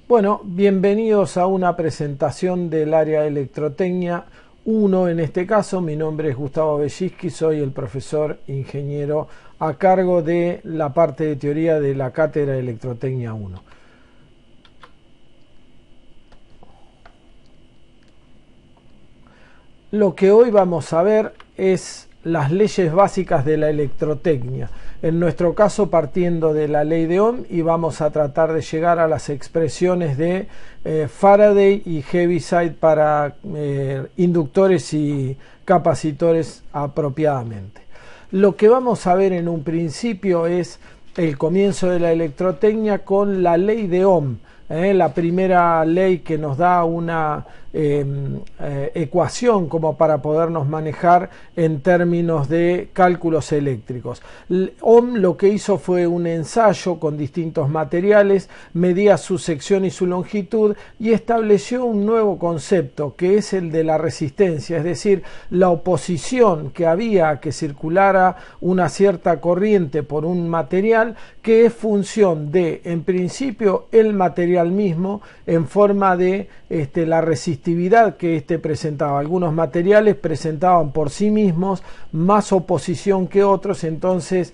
Bueno, bienvenidos a una presentación del área de electrotecnia 1 en este caso. Mi nombre es Gustavo Belliski, soy el profesor ingeniero a cargo de la parte de teoría de la cátedra de electrotecnia 1. Lo que hoy vamos a ver es las leyes básicas de la electrotecnia. En nuestro caso partiendo de la ley de Ohm, y vamos a tratar de llegar a las expresiones de Faraday y Heaviside para inductores y capacitores apropiadamente. Lo que vamos a ver en un principio es el comienzo de la electrotecnia con la ley de Ohm. La primera ley que nos da una ecuación como para podernos manejar en términos de cálculos eléctricos. Ohm lo que hizo fue un ensayo con distintos materiales, medía su sección y su longitud y estableció un nuevo concepto que es el de la resistencia, es decir, la oposición que había a que circulara una cierta corriente por un material, que es función de, en principio, el material mismo en forma de la resistividad que presentaba. Algunos materiales presentaban por sí mismos más oposición que otros, entonces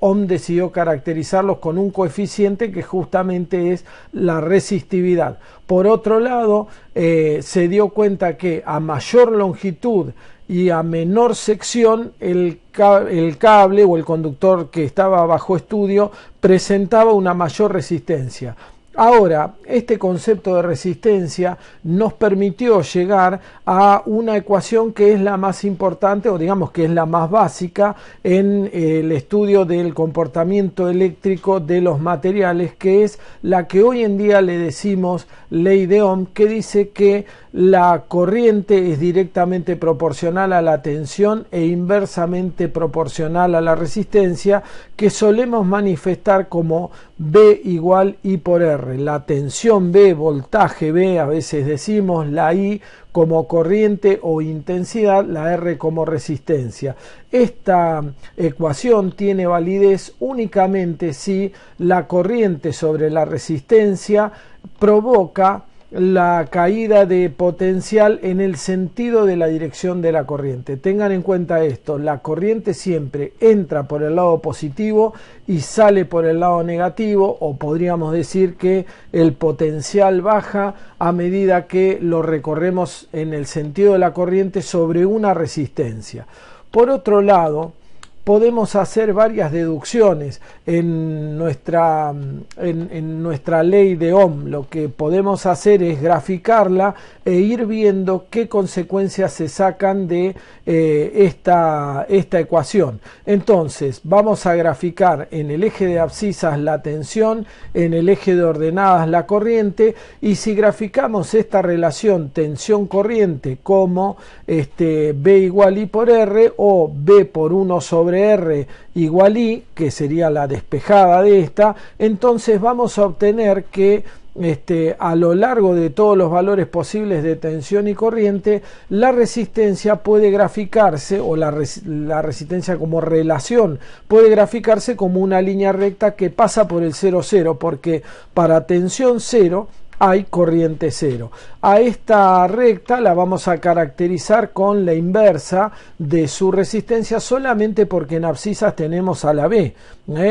Ohm decidió caracterizarlos con un coeficiente que justamente es la resistividad. Por otro lado, se dio cuenta que a mayor longitud y a menor sección el cable o el conductor que estaba bajo estudio presentaba una mayor resistencia. Ahora, este concepto de resistencia nos permitió llegar a una ecuación que es la más importante, o digamos que es la más básica en el estudio del comportamiento eléctrico de los materiales, que es la que hoy en día le decimos ley de Ohm, que dice que la corriente es directamente proporcional a la tensión e inversamente proporcional a la resistencia, que solemos manifestar como B igual I por R. La tensión B, voltaje B, a veces decimos, la I como corriente o intensidad, la R como resistencia. Esta ecuación tiene validez únicamente si la corriente sobre la resistencia provoca la caída de potencial en el sentido de la dirección de la corriente. Tengan en cuenta esto, la corriente siempre entra por el lado positivo y sale por el lado negativo, o podríamos decir que el potencial baja a medida que lo recorremos en el sentido de la corriente sobre una resistencia. Por otro lado, podemos hacer varias deducciones en nuestra ley de Ohm. Lo que podemos hacer es graficarla e ir viendo qué consecuencias se sacan de esta ecuación. Entonces vamos a graficar en el eje de abscisas la tensión, en el eje de ordenadas la corriente, y si graficamos esta relación tensión-corriente como B igual I por R o B por 1 sobre R igual I, que sería la despejada de esta, entonces vamos a obtener que a lo largo de todos los valores posibles de tensión y corriente, la resistencia puede graficarse, o la resistencia como relación puede graficarse como una línea recta que pasa por el 0, 0, porque para tensión 0 hay corriente 0. A esta recta la vamos a caracterizar con la inversa de su resistencia, solamente porque en abscisas tenemos a la B.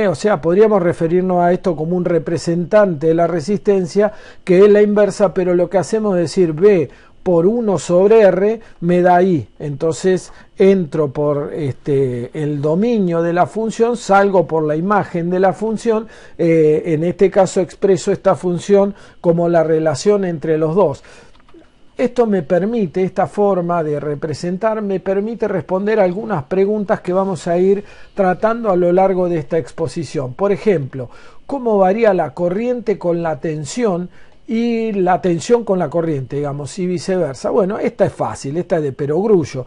O sea, podríamos referirnos a esto como un representante de la resistencia, que es la inversa, pero lo que hacemos es decir B por 1 sobre R me da I. Entonces entro por el dominio de la función, salgo por la imagen de la función. En este caso expreso esta función como la relación entre los dos. Esto me permite, esta forma de representar, me permite responder algunas preguntas que vamos a ir tratando a lo largo de esta exposición. Por ejemplo, ¿cómo varía la corriente con la tensión y la tensión con la corriente, digamos, y viceversa? Bueno, esta es fácil, esta es de perogrullo.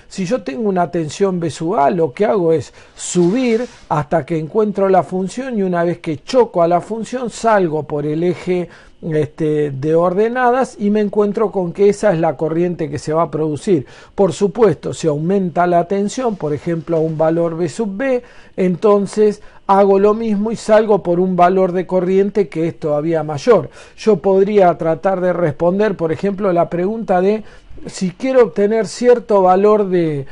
Si yo tengo una tensión B sub A, lo que hago es subir hasta que encuentro la función, y una vez que choco a la función salgo por el eje de ordenadas y me encuentro con que esa es la corriente que se va a producir. Por supuesto, si aumenta la tensión, por ejemplo a un valor B sub B, entonces hago lo mismo y salgo por un valor de corriente que es todavía mayor. Yo podría tratar de responder, por ejemplo, la pregunta de si quiero obtener cierto valor de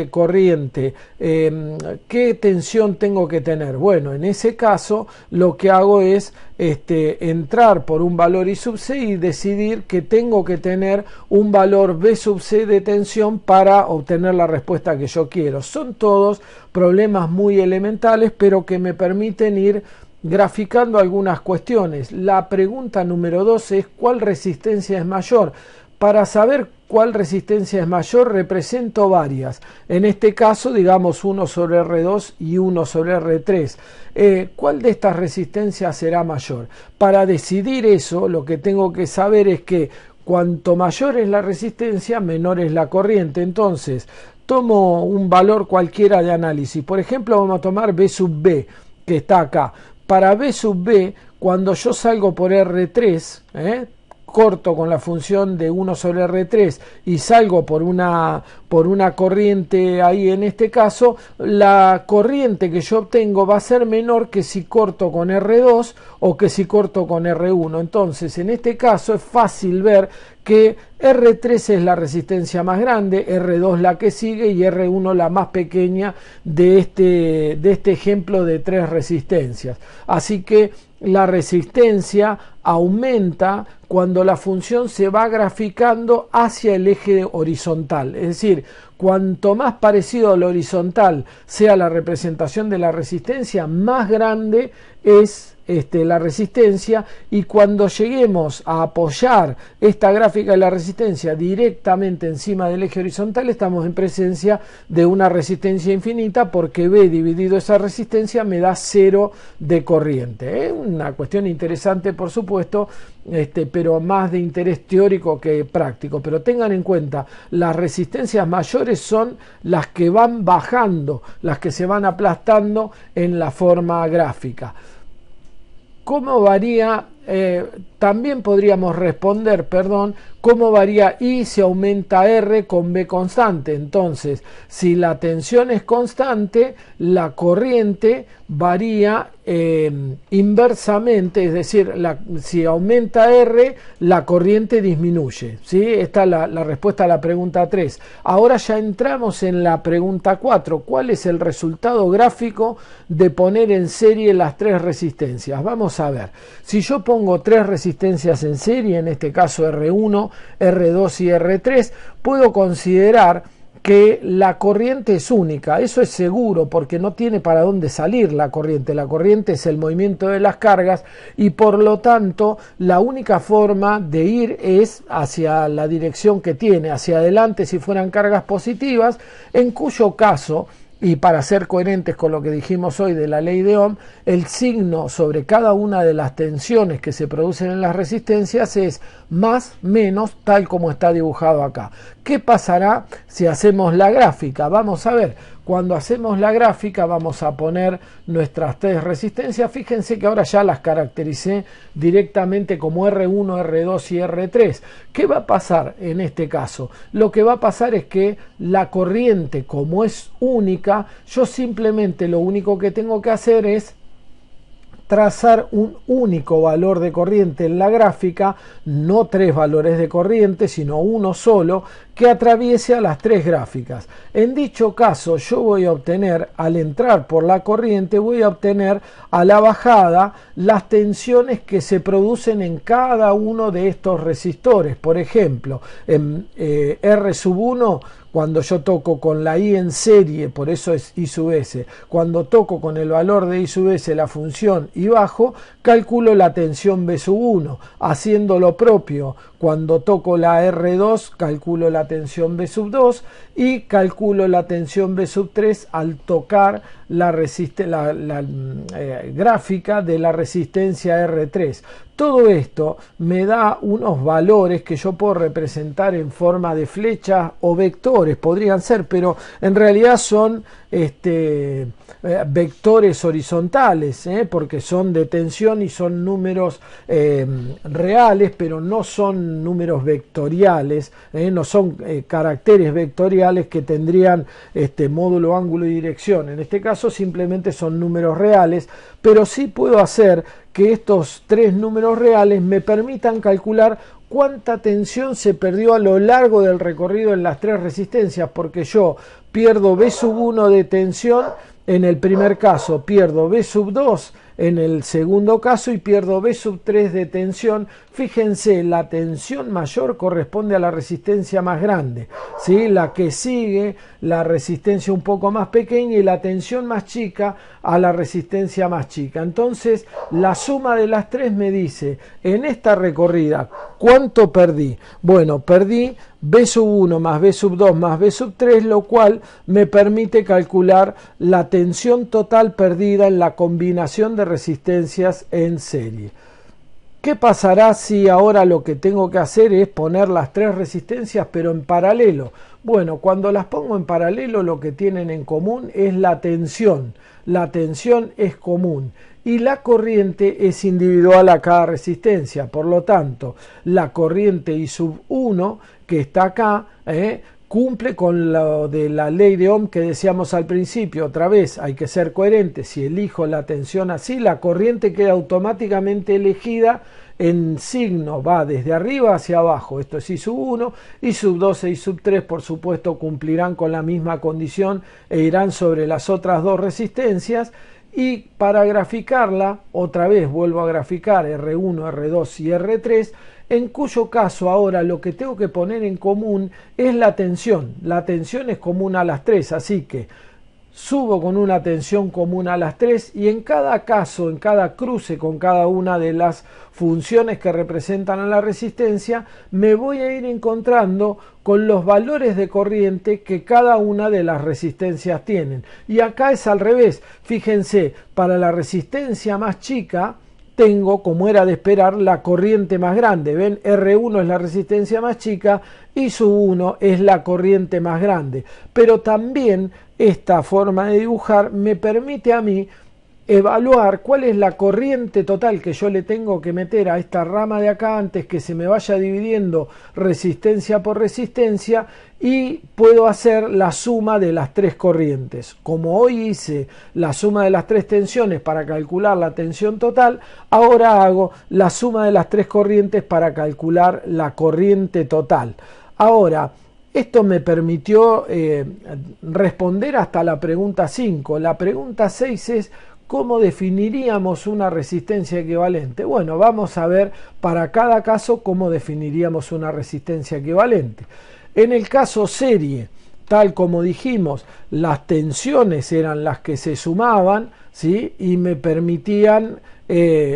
corriente, ¿qué tensión tengo que tener? Bueno, en ese caso lo que hago es entrar por un valor I sub C y decidir que tengo que tener un valor B sub C de tensión para obtener la respuesta que yo quiero. Son todos problemas muy elementales, pero que me permiten ir graficando algunas cuestiones. La pregunta número 2 es ¿cuál resistencia es mayor? Para saber cuál resistencia es mayor represento varias. En este caso, digamos 1 sobre R2 y 1 sobre R3. ¿Cuál de estas resistencias será mayor? Para decidir eso, lo que tengo que saber es que cuanto mayor es la resistencia, menor es la corriente. Entonces, tomo un valor cualquiera de análisis. Por ejemplo, vamos a tomar B sub B, que está acá. Para B sub B, cuando yo salgo por R3, corto con la función de 1 sobre R3 y salgo por una corriente ahí, en este caso la corriente que yo obtengo va a ser menor que si corto con R2 o que si corto con R1. Entonces en este caso es fácil ver que R3 es la resistencia más grande, R2 la que sigue y R1 la más pequeña de este ejemplo de 3 resistencias. Así que la resistencia aumenta cuando la función se va graficando hacia el eje horizontal. Es decir, cuanto más parecido al horizontal sea la representación de la resistencia, más grande es la resistencia, y cuando lleguemos a apoyar esta gráfica de la resistencia directamente encima del eje horizontal, estamos en presencia de una resistencia infinita, porque B dividido esa resistencia me da 0 de corriente. Es una cuestión interesante, por supuesto, pero más de interés teórico que práctico. Pero tengan en cuenta, las resistencias mayores son las que van bajando, las que se van aplastando en la forma gráfica. ¿Cómo varía? También podríamos responder, cómo varía I si aumenta R con B constante. Entonces, si la tensión es constante, la corriente varía inversamente, es decir, si aumenta R, la corriente disminuye, ¿sí? Esta es la respuesta a la pregunta 3. Ahora ya entramos en la pregunta 4. ¿Cuál es el resultado gráfico de poner en serie las 3 resistencias? Vamos a ver. Si yo pongo 3 resistencias en serie, en este caso R1, R2 y R3, puedo considerar que la corriente es única. Eso es seguro, porque no tiene para dónde salir la corriente. La corriente es el movimiento de las cargas y por lo tanto la única forma de ir es hacia la dirección que tiene, hacia adelante si fueran cargas positivas, en cuyo caso, y para ser coherentes con lo que dijimos hoy de la ley de Ohm, el signo sobre cada una de las tensiones que se producen en las resistencias es más, menos, tal como está dibujado acá. ¿Qué pasará si hacemos la gráfica? Vamos a ver. Cuando hacemos la gráfica vamos a poner nuestras 3 resistencias. Fíjense que ahora ya las caractericé directamente como R1, R2 y R3. ¿Qué va a pasar en este caso? Lo que va a pasar es que la corriente, como es única, yo simplemente lo único que tengo que hacer es trazar un único valor de corriente en la gráfica, no 3 valores de corriente, sino uno solo, que atraviese a las 3 gráficas. En dicho caso, yo voy a obtener, al entrar por la corriente, voy a obtener a la bajada las tensiones que se producen en cada uno de estos resistores. Por ejemplo, en R sub 1, cuando yo toco con la I en serie, por eso es I sub S, cuando toco con el valor de I sub S la función y bajo, calculo la tensión B sub 1. Haciendo lo propio, cuando toco la R2, calculo la tensión B sub 2 y calculo la tensión B sub 3 al tocar la gráfica de la resistencia R3. Todo esto me da unos valores que yo puedo representar en forma de flechas o vectores, podrían ser, pero en realidad son vectores horizontales, porque son de tensión y son números reales, pero no son números vectoriales, no son caracteres vectoriales que tendrían módulo, ángulo y dirección. En este caso simplemente son números reales, pero sí puedo hacer que estos tres números reales me permitan calcular cuánta tensión se perdió a lo largo del recorrido en las tres resistencias, porque yo pierdo V1 de tensión en el primer caso, pierdo V2 en el segundo caso y pierdo V3 de tensión. Fíjense, la tensión mayor corresponde a la resistencia más grande, ¿sí? La que sigue, la resistencia un poco más pequeña, y la tensión más chica a la resistencia más chica. Entonces, la suma de las tres me dice, en esta recorrida, ¿cuánto perdí? Bueno, perdí V1 más V2 más V3, lo cual me permite calcular la tensión total perdida en la combinación de resistencias en serie. ¿Qué pasará si ahora lo que tengo que hacer es poner las tres resistencias pero en paralelo? Bueno, cuando las pongo en paralelo lo que tienen en común es la tensión. La tensión es común y la corriente es individual a cada resistencia. Por lo tanto, la corriente I1 que está acá, cumple con lo de la ley de Ohm que decíamos al principio. Otra vez, hay que ser coherente. Si elijo la tensión así, la corriente queda automáticamente elegida en signo, va desde arriba hacia abajo. Esto es I1, I2 e I3, por supuesto, cumplirán con la misma condición e irán sobre las otras dos resistencias. Y para graficarla, otra vez vuelvo a graficar R1, R2 y R3, en cuyo caso ahora lo que tengo que poner en común es la tensión. La tensión es común a las tres, así que subo con una tensión común a las tres, y en cada caso, en cada cruce con cada una de las funciones que representan a la resistencia, me voy a ir encontrando con los valores de corriente que cada una de las resistencias tienen. Y acá es al revés. Fíjense, para la resistencia más chica tengo, como era de esperar, la corriente más grande. Ven, R1 es la resistencia más chica y su 1 es la corriente más grande. Pero también esta forma de dibujar me permite a mí evaluar cuál es la corriente total que yo le tengo que meter a esta rama de acá antes que se me vaya dividiendo resistencia por resistencia, y puedo hacer la suma de las tres corrientes. Como hoy hice la suma de las tres tensiones para calcular la tensión total, ahora hago la suma de las tres corrientes para calcular la corriente total. Ahora, esto me permitió responder hasta la pregunta 5. La pregunta 6 es: ¿cómo definiríamos una resistencia equivalente? Bueno, vamos a ver para cada caso cómo definiríamos una resistencia equivalente. En el caso serie, tal como dijimos, las tensiones eran las que se sumaban, ¿sí? Y me permitían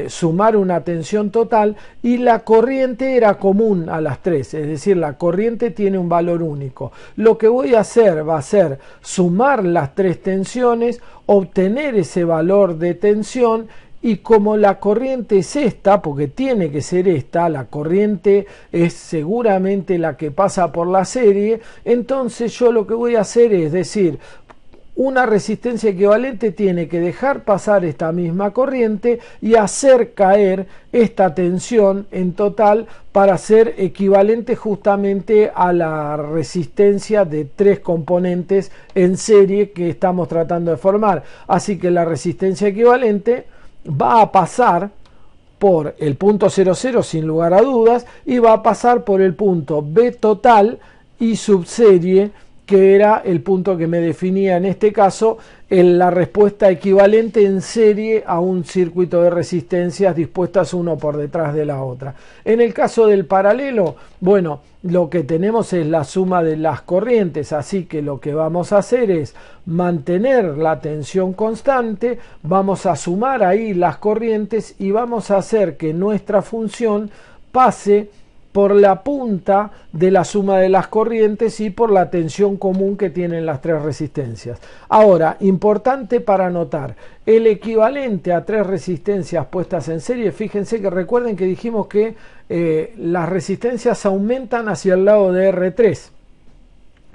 sumar una tensión total, y la corriente era común a las tres, es decir, la corriente tiene un valor único. Lo que voy a hacer va a ser sumar las tres tensiones, obtener ese valor de tensión, y como la corriente es esta, porque tiene que ser esta, la corriente es seguramente la que pasa por la serie, entonces yo lo que voy a hacer es decir, una resistencia equivalente tiene que dejar pasar esta misma corriente y hacer caer esta tensión en total para ser equivalente justamente a la resistencia de tres componentes en serie que estamos tratando de formar. Así que la resistencia equivalente va a pasar por el punto 00 sin lugar a dudas, y va a pasar por el punto B total y subserie, que era el punto que me definía en este caso en la respuesta equivalente en serie a un circuito de resistencias dispuestas uno por detrás de la otra. En el caso del paralelo, bueno, lo que tenemos es la suma de las corrientes, así que lo que vamos a hacer es mantener la tensión constante, vamos a sumar ahí las corrientes y vamos a hacer que nuestra función pase por la punta de la suma de las corrientes y por la tensión común que tienen las tres resistencias. Ahora, importante para notar, el equivalente a tres resistencias puestas en serie, fíjense que recuerden que dijimos que las resistencias aumentan hacia el lado de R3.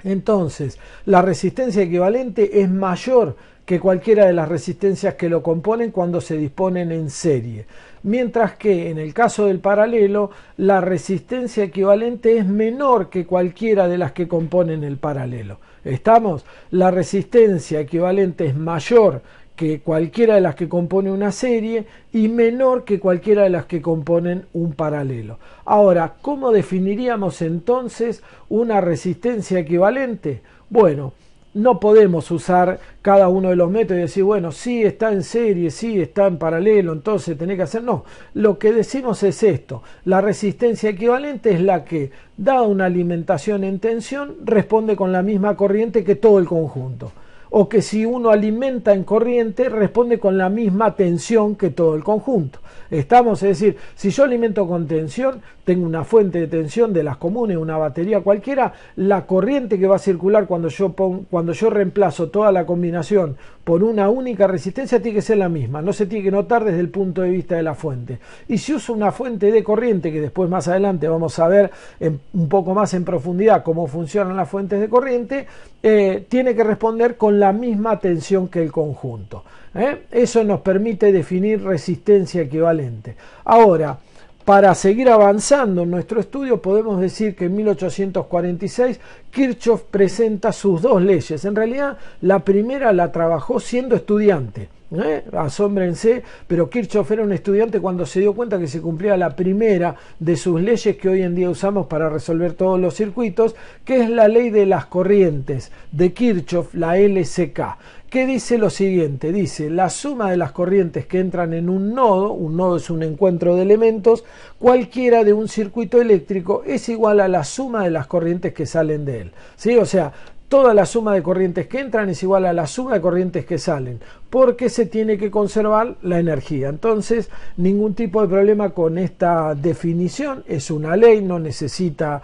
Entonces, la resistencia equivalente es mayor que cualquiera de las resistencias que lo componen cuando se disponen en serie. Mientras que en el caso del paralelo, la resistencia equivalente es menor que cualquiera de las que componen el paralelo. ¿Estamos? La resistencia equivalente es mayor que cualquiera de las que compone una serie y menor que cualquiera de las que componen un paralelo. Ahora, ¿cómo definiríamos entonces una resistencia equivalente? Bueno, no podemos usar cada uno de los métodos y decir, bueno, sí está en serie, sí está en paralelo, entonces tenés que hacer. No, lo que decimos es esto: la resistencia equivalente es la que, dada una alimentación en tensión, responde con la misma corriente que todo el conjunto. O que si uno alimenta en corriente, responde con la misma tensión que todo el conjunto. ¿Estamos? Es decir, si yo alimento con tensión, tengo una fuente de tensión de las comunes, una batería cualquiera, la corriente que va a circular cuando yo reemplazo toda la combinación por una única resistencia tiene que ser la misma, no se tiene que notar desde el punto de vista de la fuente. Y si uso una fuente de corriente, que después más adelante vamos a ver un poco más en profundidad cómo funcionan las fuentes de corriente, tiene que responder con la misma tensión que el conjunto. Eso nos permite definir resistencia equivalente. Ahora, para seguir avanzando en nuestro estudio, podemos decir que en 1846 Kirchhoff presenta sus dos leyes. En realidad, la primera la trabajó siendo estudiante. Asómbrense, pero Kirchhoff era un estudiante cuando se dio cuenta que se cumplía la primera de sus leyes que hoy en día usamos para resolver todos los circuitos, que es la ley de las corrientes de Kirchhoff, la LCK, que dice lo siguiente: dice, la suma de las corrientes que entran en un nodo es un encuentro de elementos, cualquiera de un circuito eléctrico es igual a la suma de las corrientes que salen de él. ¿Sí? O sea, toda la suma de corrientes que entran es igual a la suma de corrientes que salen, porque se tiene que conservar la energía. Entonces, ningún tipo de problema con esta definición. Es una ley, no necesita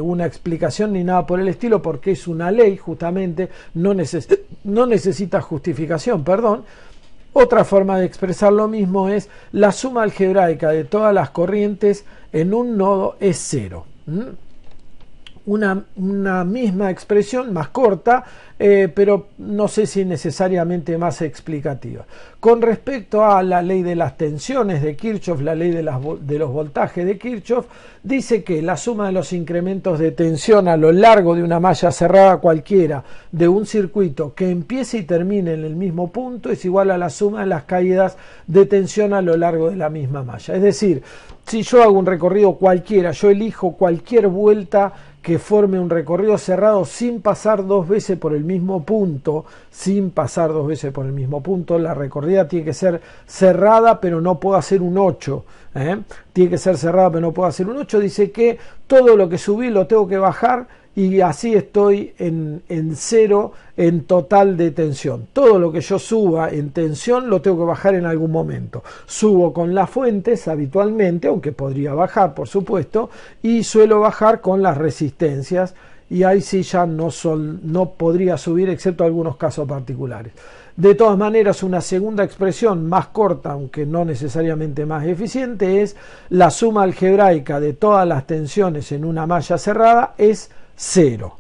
una explicación ni nada por el estilo, porque es una ley, justamente, no necesita justificación, perdón. Otra forma de expresar lo mismo es la suma algebraica de todas las corrientes en un nodo es cero. Una misma expresión más corta, pero no sé si necesariamente más explicativa. Con respecto a la ley de las tensiones de Kirchhoff, la ley de los voltajes de Kirchhoff, dice que la suma de los incrementos de tensión a lo largo de una malla cerrada cualquiera de un circuito que empiece y termine en el mismo punto es igual a la suma de las caídas de tensión a lo largo de la misma malla. Es decir, si yo hago un recorrido cualquiera, yo elijo cualquier vuelta que forme un recorrido cerrado sin pasar dos veces por el mismo punto, la recorrida tiene que ser cerrada, pero no puedo hacer un 8, tiene que ser cerrada, pero no puedo hacer un 8, dice que todo lo que subí lo tengo que bajar, y así estoy en cero en total de tensión. Todo lo que yo suba en tensión lo tengo que bajar en algún momento. Subo con las fuentes habitualmente, aunque podría bajar, por supuesto, y suelo bajar con las resistencias, y ahí sí ya no podría subir, excepto algunos casos particulares. De todas maneras, una segunda expresión más corta, aunque no necesariamente más eficiente, es la suma algebraica de todas las tensiones en una malla cerrada es 0.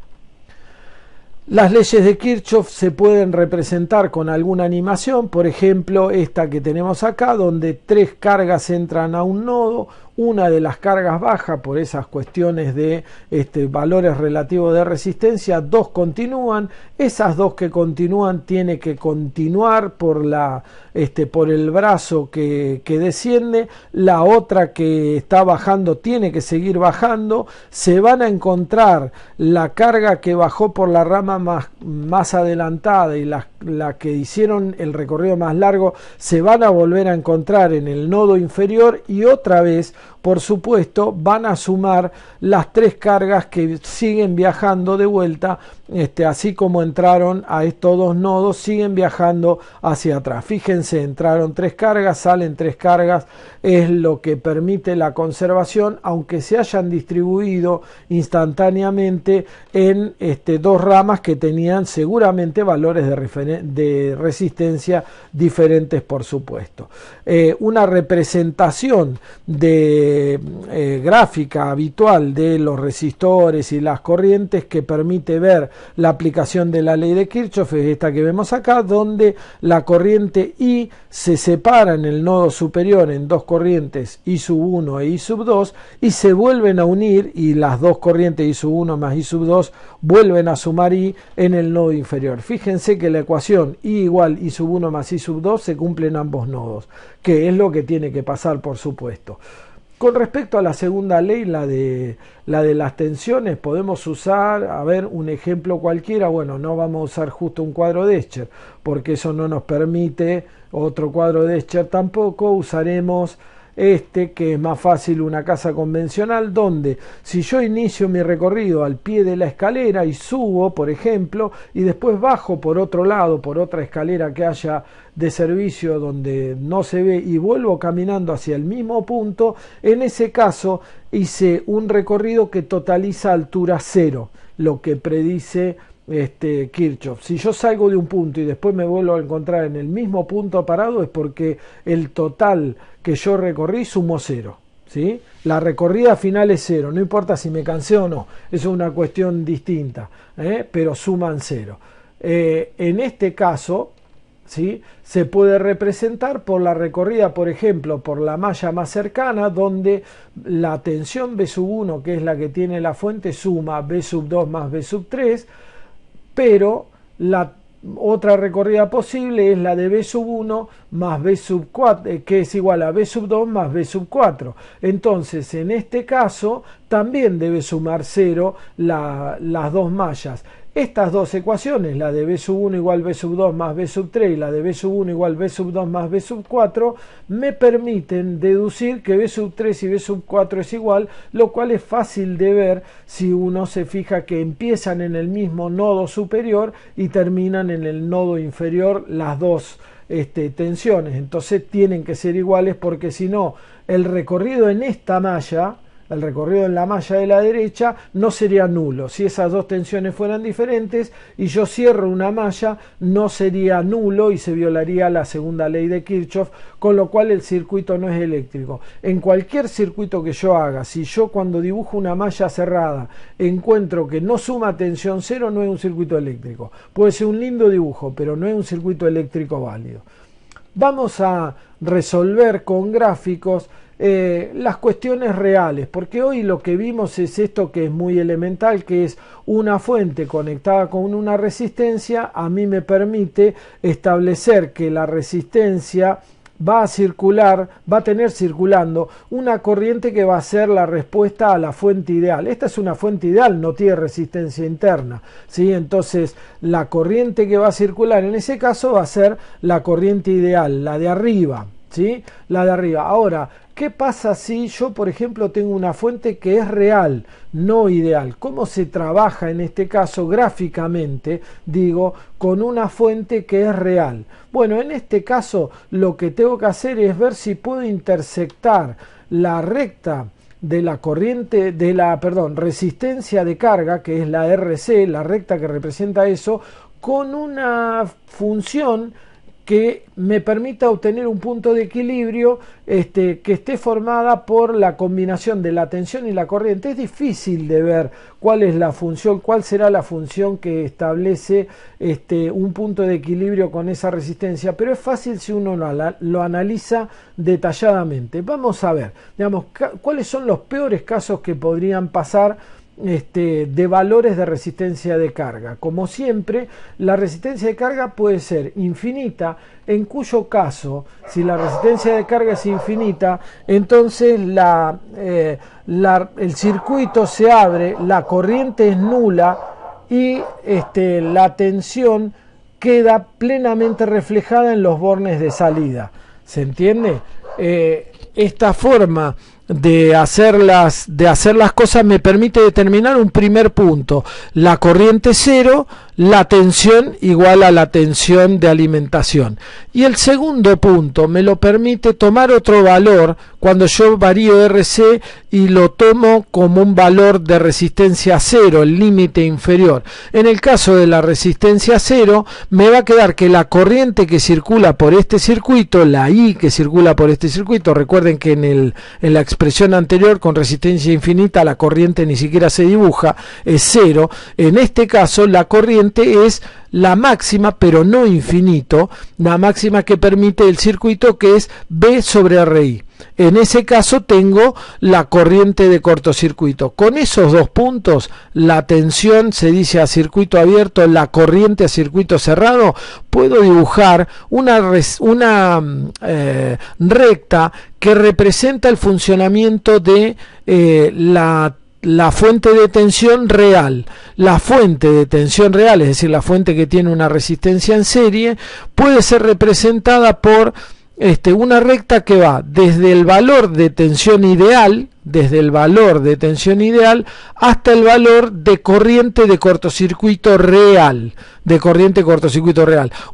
Las leyes de Kirchhoff se pueden representar con alguna animación, por ejemplo esta que tenemos acá, donde tres cargas entran a un nodo, una de las cargas baja por esas cuestiones de valores relativos de resistencia, dos continúan, esas dos que continúan tiene que continuar por el brazo que desciende, la otra que está bajando tiene que seguir bajando, se van a encontrar la carga que bajó por la rama más adelantada y la que hicieron el recorrido más largo se van a volver a encontrar en el nodo inferior, y otra vez, por supuesto, van a sumar las tres cargas que siguen viajando de vuelta, así como entraron a estos dos nodos, siguen viajando hacia atrás. Fíjense, entraron tres cargas, salen tres cargas, es lo que permite la conservación, aunque se hayan distribuido instantáneamente en dos ramas que tenían seguramente valores de resistencia diferentes, por supuesto. Una representación de gráfica habitual de los resistores y las corrientes que permite ver la aplicación de la ley de Kirchhoff es esta que vemos acá, donde la corriente I se separa en el nodo superior en dos corrientes I sub 1 e I sub 2 y se vuelven a unir, y las dos corrientes I sub 1 más I sub 2 vuelven a sumar I en el nodo inferior. Fíjense que la ecuación I igual I sub 1 más I sub 2 se cumple en ambos nodos, que es lo que tiene que pasar, por supuesto. Con respecto a la segunda ley, la de las tensiones, podemos usar, a ver, un ejemplo cualquiera. Bueno, no vamos a usar justo un cuadro de Escher, porque eso no nos permite, otro cuadro de Escher tampoco. Usaremos que es más fácil, una casa convencional, donde si yo inicio mi recorrido al pie de la escalera y subo, por ejemplo, y después bajo por otro lado, por otra escalera que haya de servicio donde no se ve, y vuelvo caminando hacia el mismo punto, en ese caso hice un recorrido que totaliza altura cero, lo que predice Kirchhoff. Si yo salgo de un punto y después me vuelvo a encontrar en el mismo punto parado, es porque el total que yo recorrí sumó cero, ¿sí? La recorrida final es cero, no importa si me cansé o no, eso es una cuestión distinta, pero suman cero. En este caso, ¿sí?, se puede representar por la recorrida, por ejemplo, por la malla más cercana, donde la tensión B sub 1, que es la que tiene la fuente, suma B sub 2 más B sub 3, pero la otra recorrida posible es la de B sub 1 más B sub 4, que es igual a B sub 2 más B sub 4. Entonces, en este caso, también debe sumar 0 las dos mallas. Estas dos ecuaciones, la de B sub 1 igual B sub 2 más B sub 3 y la de B sub 1 igual B sub 2 más B sub 4, me permiten deducir que B sub 3 y B sub 4 es igual, lo cual es fácil de ver si uno se fija que empiezan en el mismo nodo superior y terminan en el nodo inferior las dos tensiones. Entonces tienen que ser iguales, porque si no, el recorrido en esta malla, el recorrido en la malla de la derecha, no sería nulo. Si esas dos tensiones fueran diferentes y yo cierro una malla, no sería nulo y se violaría la segunda ley de Kirchhoff, con lo cual el circuito no es eléctrico. En cualquier circuito que yo haga, si yo cuando dibujo una malla cerrada encuentro que no suma tensión cero, no es un circuito eléctrico. Puede ser un lindo dibujo, pero no es un circuito eléctrico válido. Vamos a resolver con gráficos las cuestiones reales, porque hoy lo que vimos es esto que es muy elemental, que es una fuente conectada con una resistencia. A mí me permite establecer que la resistencia va a circular, va a tener circulando una corriente que va a ser la respuesta a la fuente ideal. Esta es una fuente ideal, no tiene resistencia interna, ¿sí? Entonces la corriente que va a circular en ese caso va a ser la corriente ideal, la de arriba, ¿sí? La de arriba. Ahora, ¿qué pasa si yo, por ejemplo, tengo una fuente que es real, no ideal? ¿Cómo se trabaja en este caso gráficamente, digo, con una fuente que es real? Bueno, en este caso lo que tengo que hacer es ver si puedo intersectar la recta de la corriente, de la, resistencia de carga, que es la RC, la recta que representa eso, con una función que me permita obtener un punto de equilibrio que esté formada por la combinación de la tensión y la corriente. Es difícil de ver cuál es la función, cuál será la función que establece un punto de equilibrio con esa resistencia, pero es fácil si uno lo analiza detalladamente. Vamos a ver, digamos, cuáles son los peores casos que podrían pasar de valores de resistencia de carga. Como siempre, la resistencia de carga puede ser infinita, en cuyo caso, si la resistencia de carga es infinita, entonces el circuito se abre, la corriente es nula y la tensión queda plenamente reflejada en los bornes de salida. ¿Se entiende? Esta forma de hacer las cosas me permite determinar un primer punto: la corriente cero, la tensión igual a la tensión de alimentación. Y el segundo punto me lo permite tomar otro valor cuando yo varío RC y lo tomo como un valor de resistencia cero, el límite inferior. En el caso de la resistencia cero, me va a quedar que la corriente que circula por este circuito, la I que circula por este circuito, recuerden que en la expresión anterior con resistencia infinita la corriente ni siquiera se dibuja, es cero. En este caso la corriente es la máxima, pero no infinito, la máxima que permite el circuito, que es B sobre RI. En ese caso tengo la corriente de cortocircuito. Con esos dos puntos, la tensión se dice a circuito abierto, la corriente a circuito cerrado, puedo dibujar una recta que representa el funcionamiento de la fuente de tensión real. La fuente de tensión real, es decir, la fuente que tiene una resistencia en serie, puede ser representada por una recta que va desde el valor de tensión ideal, hasta el valor de corriente de cortocircuito real,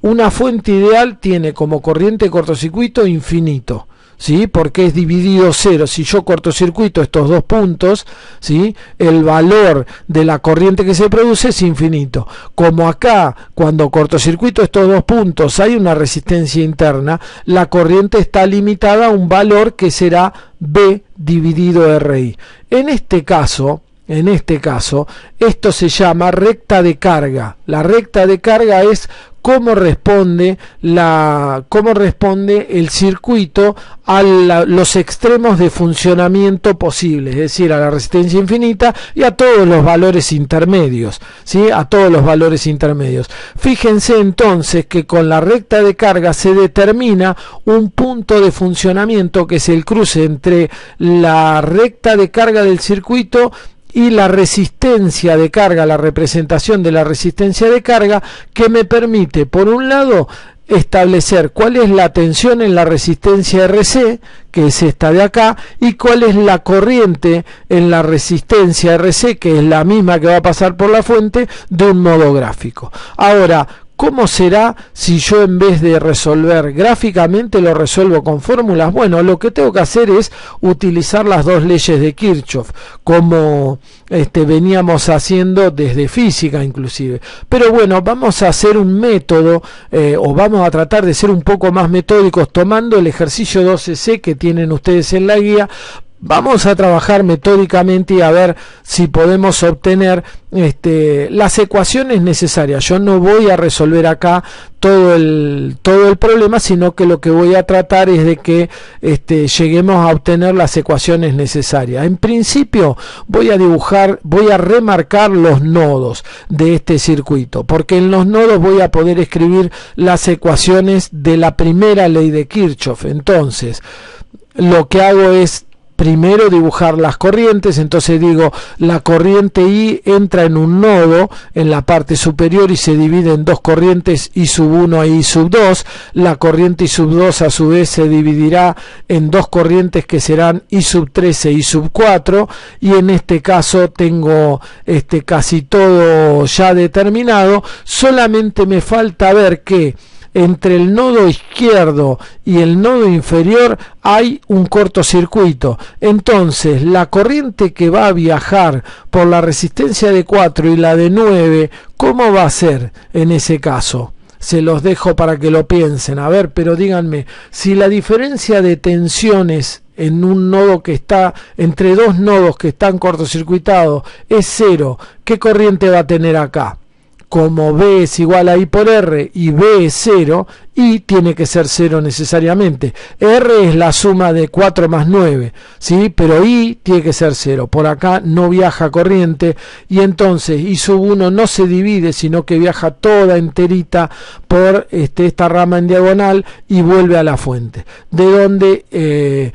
Una fuente ideal tiene como corriente de cortocircuito infinito, ¿sí? Porque es dividido cero. Si yo cortocircuito estos dos puntos, ¿sí?, el valor de la corriente que se produce es infinito. Como acá, cuando cortocircuito estos dos puntos hay una resistencia interna, la corriente está limitada a un valor que será B dividido RI. En este caso, esto se llama recta de carga. La recta de carga es cómo responde el circuito a los extremos de funcionamiento posibles, es decir, a la resistencia infinita y a todos los valores intermedios, ¿sí? Fíjense entonces que con la recta de carga se determina un punto de funcionamiento que es el cruce entre la recta de carga del circuito y la resistencia de carga, la representación de la resistencia de carga, que me permite, por un lado, establecer cuál es la tensión en la resistencia RC, que es esta de acá, y cuál es la corriente en la resistencia RC, que es la misma que va a pasar por la fuente, de un modo gráfico. Ahora, ¿cómo será si yo en vez de resolver gráficamente lo resuelvo con fórmulas? Bueno, lo que tengo que hacer es utilizar las dos leyes de Kirchhoff, como veníamos haciendo desde física inclusive. Pero bueno, vamos a hacer un método, o vamos a tratar de ser un poco más metódicos tomando el ejercicio 12C que tienen ustedes en la guía. Vamos a trabajar metódicamente y a ver si podemos obtener las ecuaciones necesarias. Yo no voy a resolver acá todo el problema, sino que lo que voy a tratar es de que lleguemos a obtener las ecuaciones necesarias. En principio voy a remarcar los nodos de este circuito, porque en los nodos voy a poder escribir las ecuaciones de la primera ley de Kirchhoff. Entonces, lo que hago es primero dibujar las corrientes. Entonces digo, la corriente I entra en un nodo en la parte superior y se divide en dos corrientes, I sub 1 e I sub 2. La corriente I sub 2 a su vez se dividirá en dos corrientes que serán I sub 3 e I sub 4, y en este caso tengo casi todo ya determinado. Solamente me falta ver que entre el nodo izquierdo y el nodo inferior hay un cortocircuito. Entonces la corriente que va a viajar por la resistencia de 4 y la de 9, ¿cómo va a ser en ese caso? Se los dejo para que lo piensen. A ver, pero díganme, si la diferencia de tensiones en un nodo que está entre dos nodos que están cortocircuitados es cero, ¿qué corriente va a tener acá? Como B es igual a I por R y B es 0, I tiene que ser 0 necesariamente. R es la suma de 4 más 9, ¿sí? Pero I tiene que ser 0. Por acá no viaja corriente, y entonces I sub 1 no se divide, sino que viaja toda enterita por esta rama en diagonal y vuelve a la fuente. De donde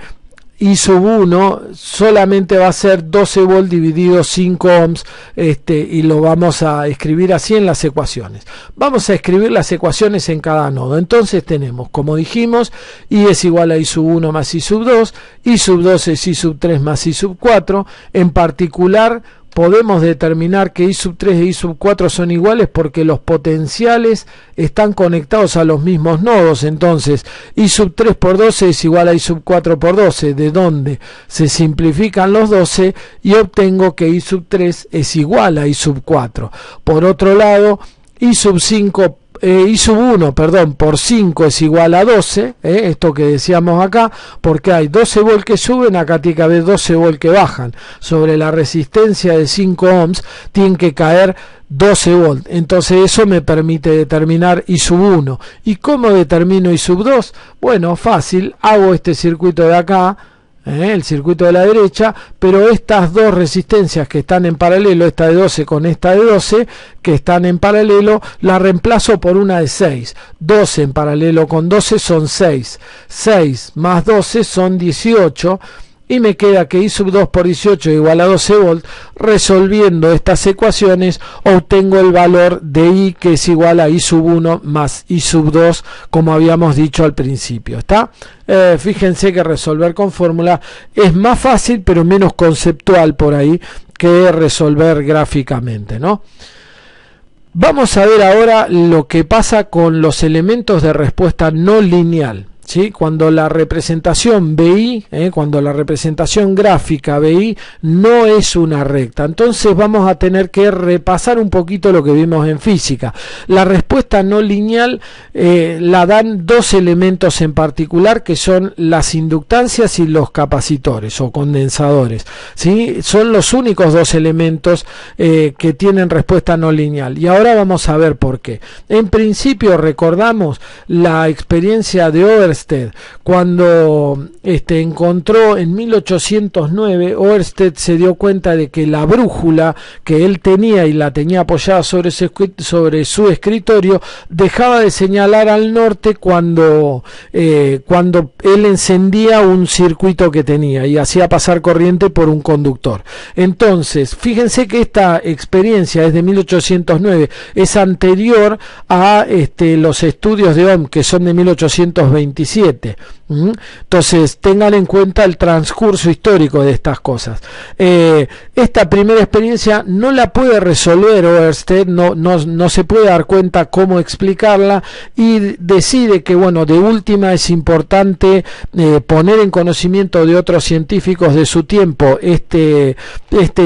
I sub 1 solamente va a ser 12 volt dividido 5 ohms, y lo vamos a escribir así en las ecuaciones. Vamos a escribir las ecuaciones en cada nodo. Entonces tenemos, como dijimos, I es igual a I sub 1 más I sub 2, I sub 2 es I sub 3 más I sub 4. En particular, podemos determinar que I sub 3 e I sub 4 son iguales porque los potenciales están conectados a los mismos nodos. Entonces I sub 3 por 12 es igual a I sub 4 por 12, de donde se simplifican los 12 y obtengo que I sub 3 es igual a I sub 4. Por otro lado, I sub 1, por 5 es igual a 12, esto que decíamos acá, porque hay 12 volts que suben, acá tiene que haber 12 volts que bajan. Sobre la resistencia de 5 ohms tienen que caer 12 volts, entonces eso me permite determinar I sub 1. ¿Y cómo determino I sub 2? Bueno, fácil, hago este circuito de acá, el circuito de la derecha, pero estas dos resistencias que están en paralelo, esta de 12 con esta de 12, que están en paralelo, la reemplazo por una de 6. 12 en paralelo con 12 son 6. 6 más 12 son 18. Y me queda que I sub 2 por 18 es igual a 12 volts. Resolviendo estas ecuaciones obtengo el valor de I, que es igual a I sub 1 más I sub 2, como habíamos dicho al principio. ¿Está? Fíjense que resolver con fórmula es más fácil, pero menos conceptual por ahí que resolver gráficamente, ¿no? Vamos a ver ahora lo que pasa con los elementos de respuesta no lineal. ¿Sí? Cuando la representación BI, cuando la representación gráfica BI no es una recta, entonces vamos a tener que repasar un poquito lo que vimos en física. La respuesta no lineal la dan dos elementos en particular, que son las inductancias y los capacitores o condensadores, ¿sí? Son los únicos dos elementos que tienen respuesta no lineal, y ahora vamos a ver por qué. En principio recordamos la experiencia de Oersted, cuando encontró en 1809, Oersted se dio cuenta de que la brújula que él tenía y la tenía apoyada sobre su escritorio dejaba de señalar al norte cuando él encendía un circuito que tenía y hacía pasar corriente por un conductor. Entonces, fíjense que esta experiencia es de 1809, es anterior a los estudios de Ohm, que son de 1827. Entonces tengan en cuenta el transcurso histórico de estas cosas. Esta primera experiencia no la puede resolver Oersted, no se puede dar cuenta cómo explicarla, y decide que, bueno, de última es importante poner en conocimiento de otros científicos de su tiempo este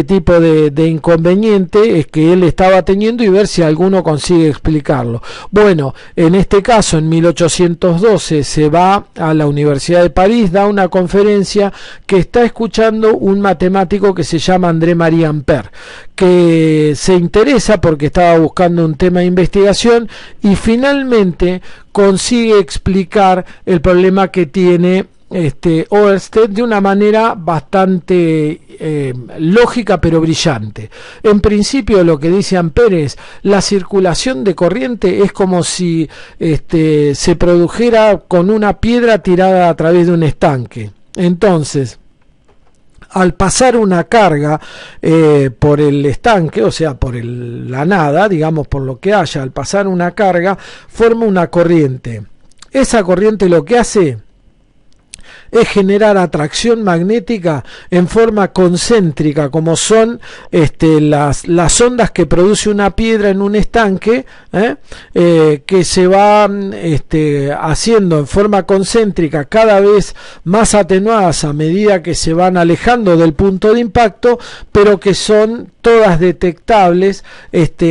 tipo de inconveniente que él estaba teniendo, y ver si alguno consigue explicarlo. Bueno, en este caso en 1812 se va a la Universidad de París, da una conferencia que está escuchando un matemático que se llama André-Marie Ampère, que se interesa porque estaba buscando un tema de investigación y finalmente consigue explicar el problema que tiene Oersted de una manera bastante lógica pero brillante. En principio lo que dice Ampère es: la circulación de corriente es como si se produjera con una piedra tirada a través de un estanque. Entonces, al pasar una carga por el estanque, o sea, por la nada, digamos, por lo que haya, al pasar una carga, forma una corriente. Esa corriente lo que hace es generar atracción magnética en forma concéntrica, como son las ondas que produce una piedra en un estanque, que se van haciendo en forma concéntrica cada vez más atenuadas a medida que se van alejando del punto de impacto, pero que son todas detectables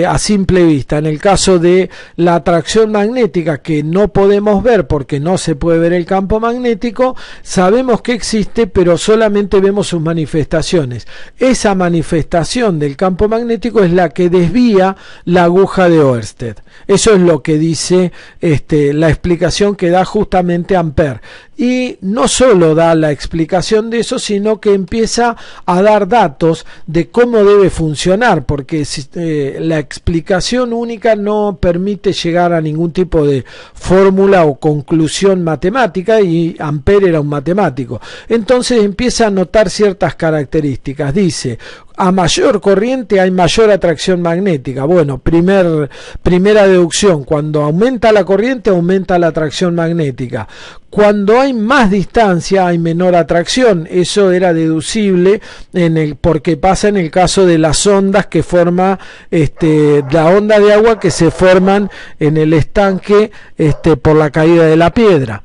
a simple vista. En el caso de la atracción magnética, que no podemos ver porque no se puede ver el campo magnético, sabemos que existe, pero solamente vemos sus manifestaciones. Esa manifestación del campo magnético es la que desvía la aguja de Oersted. Eso es lo que dice la explicación que da justamente Ampère. Y no solo da la explicación de eso, sino que empieza a dar datos de cómo debe funcionar, porque la explicación única no permite llegar a ningún tipo de fórmula o conclusión matemática, y Ampère era un matemático. Entonces empieza a notar ciertas características. Dice, a mayor corriente hay mayor atracción magnética. Bueno, primera deducción, cuando aumenta la corriente aumenta la atracción magnética. Cuando hay más distancia hay menor atracción. Eso era deducible porque pasa en el caso de las ondas que forma la onda de agua que se forman en el estanque por la caída de la piedra.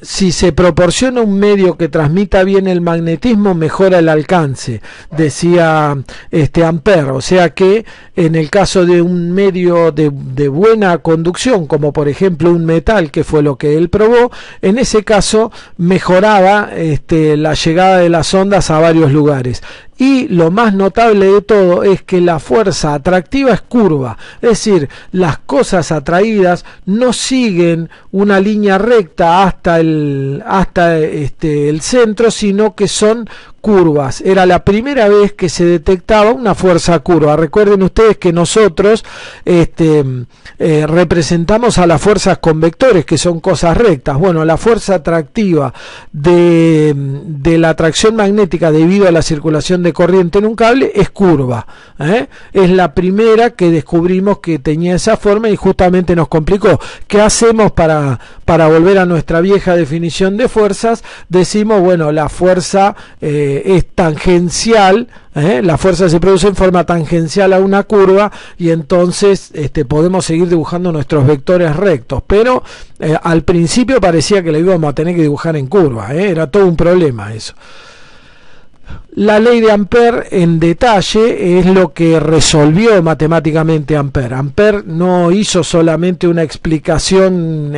Si se proporciona un medio que transmita bien el magnetismo, mejora el alcance, decía Ampère. O sea que en el caso de un medio de buena conducción, como por ejemplo un metal, que fue lo que él probó, en ese caso mejoraba la llegada de las ondas a varios lugares. Y lo más notable de todo es que la fuerza atractiva es curva, es decir, las cosas atraídas no siguen una línea recta hasta el centro, sino que son curvas. Era la primera vez que se detectaba una fuerza curva. Recuerden ustedes que nosotros representamos a las fuerzas con vectores, que son cosas rectas. Bueno, la fuerza atractiva de la atracción magnética debido a la circulación de corriente en un cable es curva. Es la primera que descubrimos que tenía esa forma y justamente nos complicó. ¿Qué hacemos para volver a nuestra vieja definición de fuerzas? Decimos, bueno, la fuerza es tangencial, la fuerza se produce en forma tangencial a una curva y entonces podemos seguir dibujando nuestros vectores rectos, pero al principio parecía que lo íbamos a tener que dibujar en curva, era todo un problema eso. La ley de Ampère en detalle es lo que resolvió matemáticamente Ampère. Ampère no hizo solamente una explicación,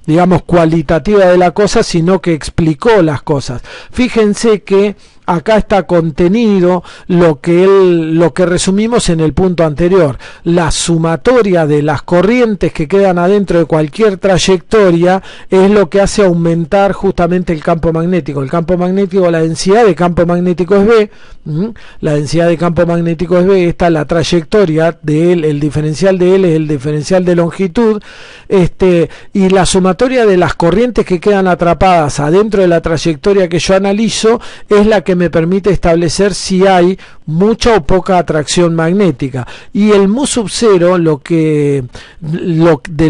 digamos, cualitativa de la cosa, sino que explicó las cosas. Fíjense que acá está contenido lo que resumimos en el punto anterior. La sumatoria de las corrientes que quedan adentro de cualquier trayectoria es lo que hace aumentar justamente el campo magnético. El campo magnético, la densidad de campo magnético es B. La densidad de campo magnético es B. Esta es la trayectoria de él, el diferencial de L es el diferencial de longitud. Y la sumatoria de las corrientes que quedan atrapadas adentro de la trayectoria que yo analizo es la que me permite establecer si hay mucha o poca atracción magnética. Y el mu sub 0 de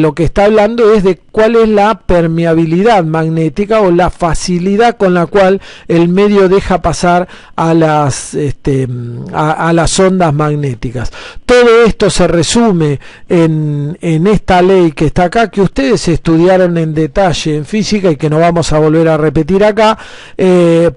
lo que está hablando es de cuál es la permeabilidad magnética o la facilidad con la cual el medio deja pasar a las ondas magnéticas. Todo esto se resume en esta ley que está acá, que ustedes estudiaron en detalle en física y que no vamos a volver a repetir acá,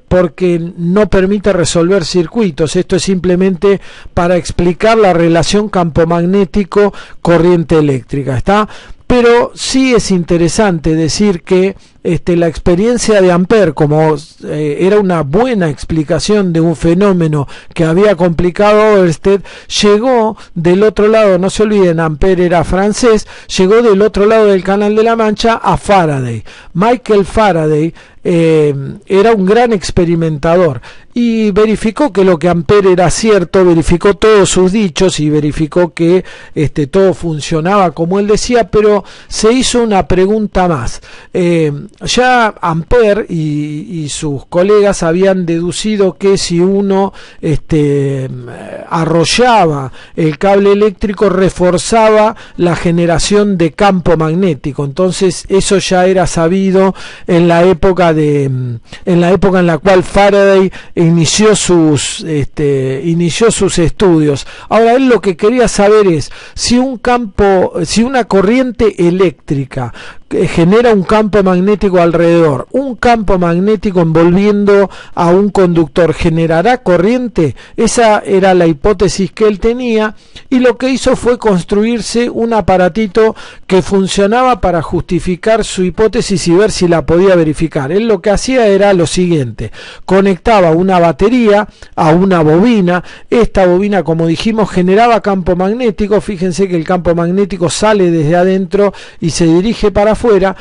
porque no permite resolver circuitos. Esto es simplemente para explicar la relación campo magnético-corriente eléctrica, ¿está? Pero sí es interesante decir que la experiencia de Ampère, como era una buena explicación de un fenómeno que había complicado a Ørsted, llegó del otro lado, no se olviden, Ampère era francés, llegó del otro lado del Canal de la Mancha a Faraday. Michael Faraday era un gran experimentador y verificó que lo que Ampère era cierto, verificó todos sus dichos y verificó que todo funcionaba como él decía, pero se hizo una pregunta más. Ya Ampère y sus colegas habían deducido que si uno arrollaba el cable eléctrico reforzaba la generación de campo magnético. Entonces eso ya era sabido en la época en la cual Faraday inició sus estudios. Ahora él lo que quería saber es si una corriente eléctrica genera un campo magnético alrededor, un campo magnético envolviendo a un conductor, ¿generará corriente? Esa era la hipótesis que él tenía y lo que hizo fue construirse un aparatito que funcionaba para justificar su hipótesis y ver si la podía verificar. Él lo que hacía era lo siguiente: conectaba una batería a una bobina. Esta bobina, como dijimos, generaba campo magnético. Fíjense que el campo magnético sale desde adentro y se dirige para afuera,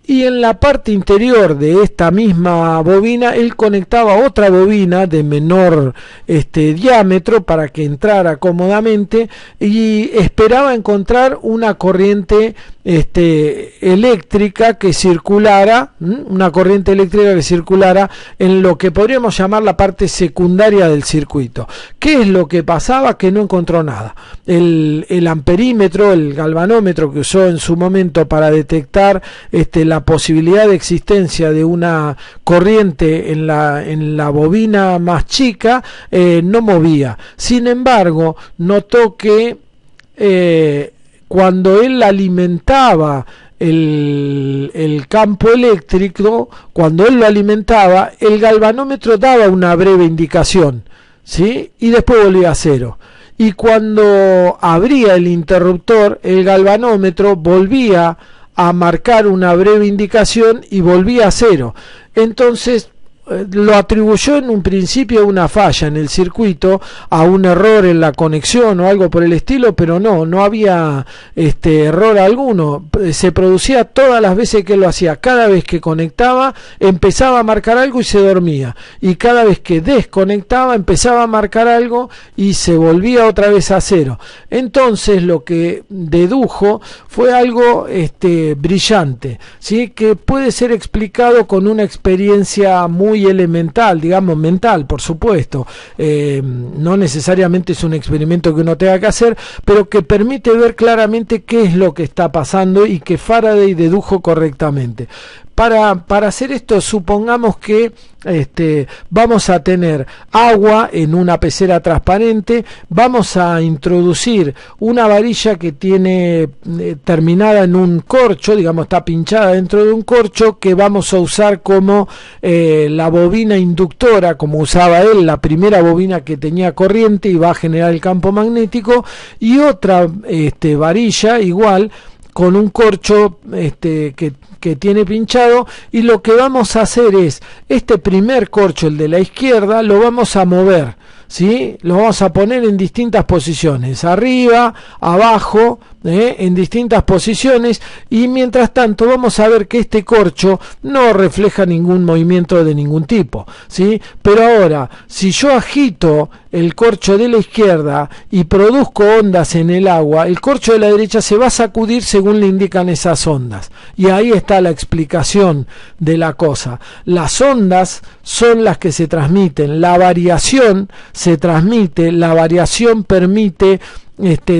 y en la parte interior de esta misma bobina él conectaba otra bobina de menor diámetro para que entrara cómodamente, y esperaba encontrar una corriente eléctrica que circulara, en lo que podríamos llamar la parte secundaria del circuito. ¿Qué es lo que pasaba? Que no encontró nada. El amperímetro, el galvanómetro que usó en su momento para detectar la posibilidad de existencia de una corriente en la bobina más chica, no movía. Sin embargo, notó que cuando él alimentaba el campo eléctrico, cuando él lo alimentaba, el galvanómetro daba una breve indicación, ¿sí? Y después volvía a cero. Y cuando abría el interruptor, el galvanómetro volvía a marcar una breve indicación y volvía a cero. Entonces lo atribuyó en un principio a una falla en el circuito, a un error en la conexión o algo por el estilo, pero no había error alguno. Se producía todas las veces que lo hacía. Cada vez que conectaba empezaba a marcar algo y se dormía, y cada vez que desconectaba empezaba a marcar algo y se volvía otra vez a cero. Entonces lo que dedujo fue algo brillante, ¿sí? Que puede ser explicado con una experiencia muy elemental, digamos mental, por supuesto. No necesariamente es un experimento que uno tenga que hacer, pero que permite ver claramente qué es lo que está pasando y que Faraday dedujo correctamente. Para hacer esto, supongamos que vamos a tener agua en una pecera transparente, vamos a introducir una varilla que tiene terminada en un corcho, digamos está pinchada dentro de un corcho, que vamos a usar como la bobina inductora, como usaba él, la primera bobina que tenía corriente y va a generar el campo magnético, y otra varilla igual con un corcho que tiene pinchado, y lo que vamos a hacer es, este primer corcho, el de la izquierda, lo vamos a mover, ¿sí? Lo vamos a poner en distintas posiciones, arriba, abajo, en distintas posiciones, y mientras tanto vamos a ver que este corcho no refleja ningún movimiento de ningún tipo, ¿sí? Pero ahora, si yo agito el corcho de la izquierda y produzco ondas en el agua, el corcho de la derecha se va a sacudir según le indican esas ondas, y ahí está la explicación de la cosa. Las ondas son las que se transmiten, la variación se transmite, la variación permite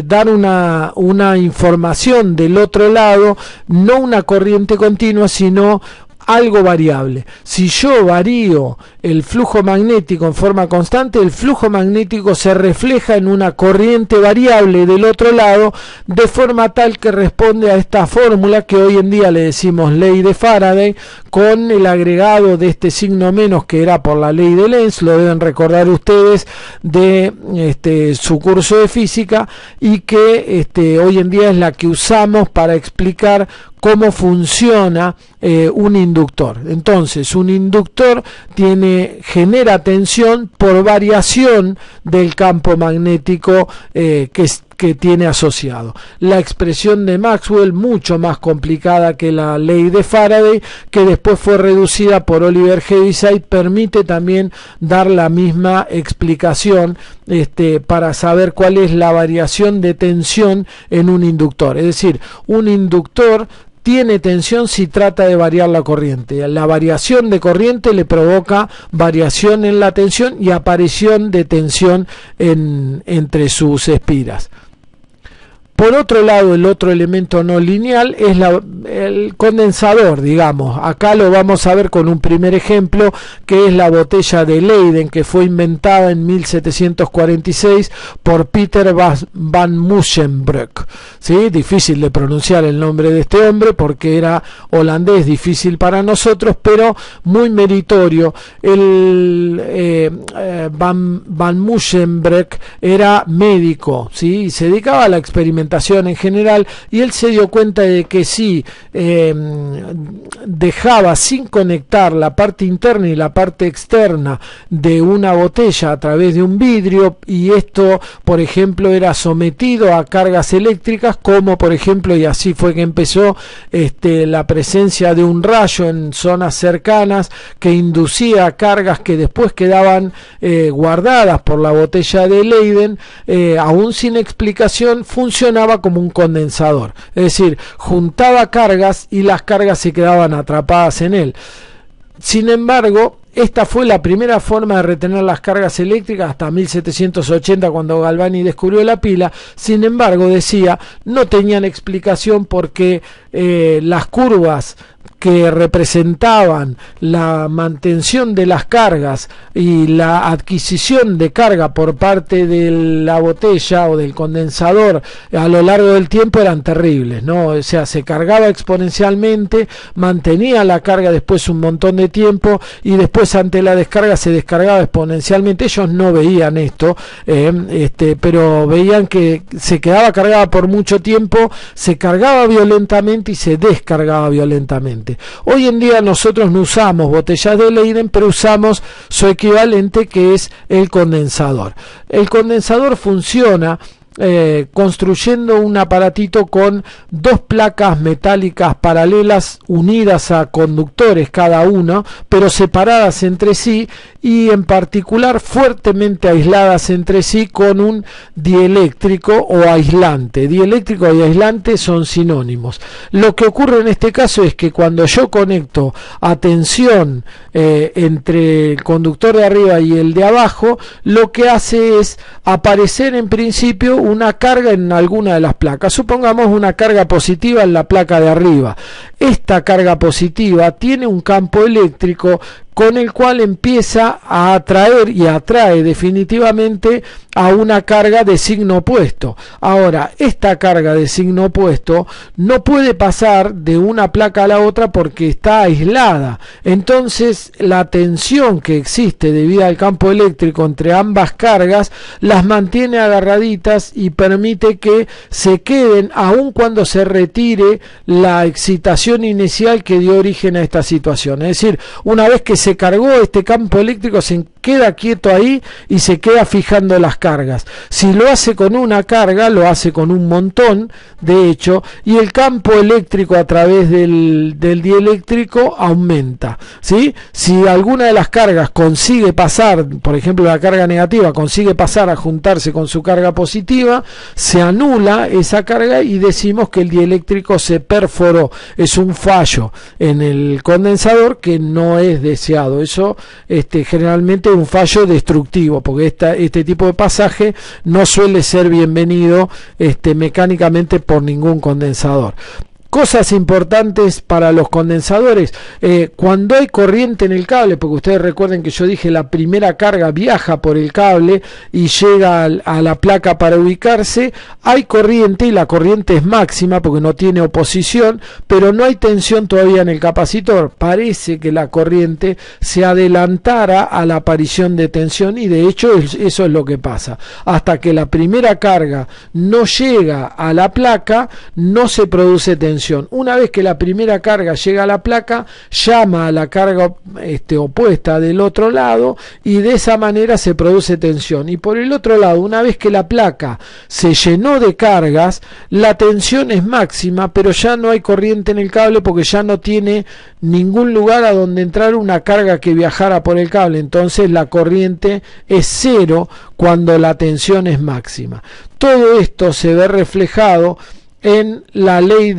dar una información del otro lado, no una corriente continua, sino algo variable. Si yo varío el flujo magnético en forma constante, el flujo magnético se refleja en una corriente variable del otro lado, de forma tal que responde a esta fórmula que hoy en día le decimos ley de Faraday, con el agregado de este signo menos que era por la ley de Lenz, lo deben recordar ustedes de su curso de física, y que hoy en día es la que usamos para explicar cómo funciona un inductor. Entonces, un inductor genera tensión por variación del campo magnético que tiene asociado. La expresión de Maxwell, mucho más complicada que la ley de Faraday, que después fue reducida por Oliver Heaviside, permite también dar la misma explicación para saber cuál es la variación de tensión en un inductor. Es decir, un inductor tiene tensión si trata de variar la corriente. La variación de corriente le provoca variación en la tensión y aparición de tensión entre sus espiras. Por otro lado, el otro elemento no lineal es el condensador, digamos. Acá lo vamos a ver con un primer ejemplo, que es la botella de Leyden, que fue inventada en 1746 por Peter van Musschenbroek. ¿Sí? Difícil de pronunciar el nombre de este hombre porque era holandés, difícil para nosotros, pero muy meritorio. Van Musschenbroek era médico, ¿sí? Y se dedicaba a la experimentación instrumentación en general, y él se dio cuenta de que si dejaba sin conectar la parte interna y la parte externa de una botella a través de un vidrio, y esto por ejemplo era sometido a cargas eléctricas, como por ejemplo, y así fue que empezó, la presencia de un rayo en zonas cercanas que inducía cargas que después quedaban guardadas por la botella de Leyden, aún sin explicación funcionaba como un condensador, es decir, juntaba cargas y las cargas se quedaban atrapadas en él. Sin embargo, esta fue la primera forma de retener las cargas eléctricas hasta 1780, cuando Galvani descubrió la pila. Sin embargo, decía, no tenían explicación porque las curvas que representaban la mantención de las cargas y la adquisición de carga por parte de la botella o del condensador a lo largo del tiempo eran terribles, ¿no? O sea, se cargaba exponencialmente, mantenía la carga después un montón de tiempo y después ante la descarga se descargaba exponencialmente. Ellos no veían esto, pero veían que se quedaba cargada por mucho tiempo, se cargaba violentamente y se descargaba violentamente. Hoy en día nosotros no usamos botellas de Leyden, pero usamos su equivalente, que es el condensador. El condensador funciona construyendo un aparatito con dos placas metálicas paralelas unidas a conductores cada uno, pero separadas entre sí, y en particular fuertemente aisladas entre sí con un dieléctrico o aislante. Dieléctrico y aislante son sinónimos. Lo que ocurre en este caso es que cuando yo conecto a tensión entre el conductor de arriba y el de abajo, lo que hace es aparecer en principio una carga en alguna de las placas. Supongamos una carga positiva en la placa de arriba. Esta carga positiva tiene un campo eléctrico con el cual empieza a atraer y atrae definitivamente a una carga de signo opuesto. Ahora, esta carga de signo opuesto no puede pasar de una placa a la otra porque está aislada. Entonces, la tensión que existe debido al campo eléctrico entre ambas cargas las mantiene agarraditas y permite que se queden aun cuando se retire la excitación inicial que dio origen a esta situación. Es decir, una vez que se cargó este campo eléctrico, se queda quieto ahí y se queda fijando las cargas. Si lo hace con una carga, lo hace con un montón, de hecho, y el campo eléctrico a través del dieléctrico aumenta, ¿sí? Si alguna de las cargas consigue pasar, por ejemplo la carga negativa consigue pasar a juntarse con su carga positiva, se anula esa carga y decimos que el dieléctrico se perforó. Es un fallo en el condensador que no es deseado. Eso generalmente es un fallo destructivo, porque este tipo de pasaje no suele ser bienvenido mecánicamente por ningún condensador. Cosas importantes para los condensadores: cuando hay corriente en el cable, porque ustedes recuerden que yo dije la primera carga viaja por el cable y llega a la placa para ubicarse, hay corriente y la corriente es máxima porque no tiene oposición, pero no hay tensión todavía en el capacitor. Parece que la corriente se adelantara a la aparición de tensión, y de hecho eso es lo que pasa. Hasta que la primera carga no llega a la placa, no se produce tensión. Una vez que la primera carga llega a la placa, llama a la carga opuesta del otro lado, y de esa manera se produce tensión. Y por el otro lado, una vez que la placa se llenó de cargas, la tensión es máxima, pero ya no hay corriente en el cable porque ya no tiene ningún lugar a donde entrar una carga que viajara por el cable. Entonces la corriente es cero cuando la tensión es máxima. Todo esto se ve reflejado en la ley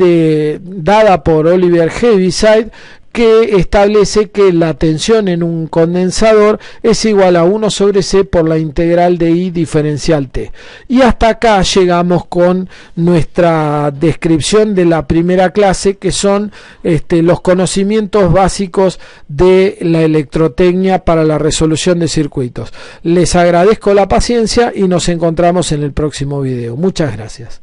dada por Oliver Heaviside, que establece que la tensión en un condensador es igual a 1 sobre C por la integral de I diferencial T. Y hasta acá llegamos con nuestra descripción de la primera clase, que son los conocimientos básicos de la electrotecnia para la resolución de circuitos. Les agradezco la paciencia y nos encontramos en el próximo video. Muchas gracias.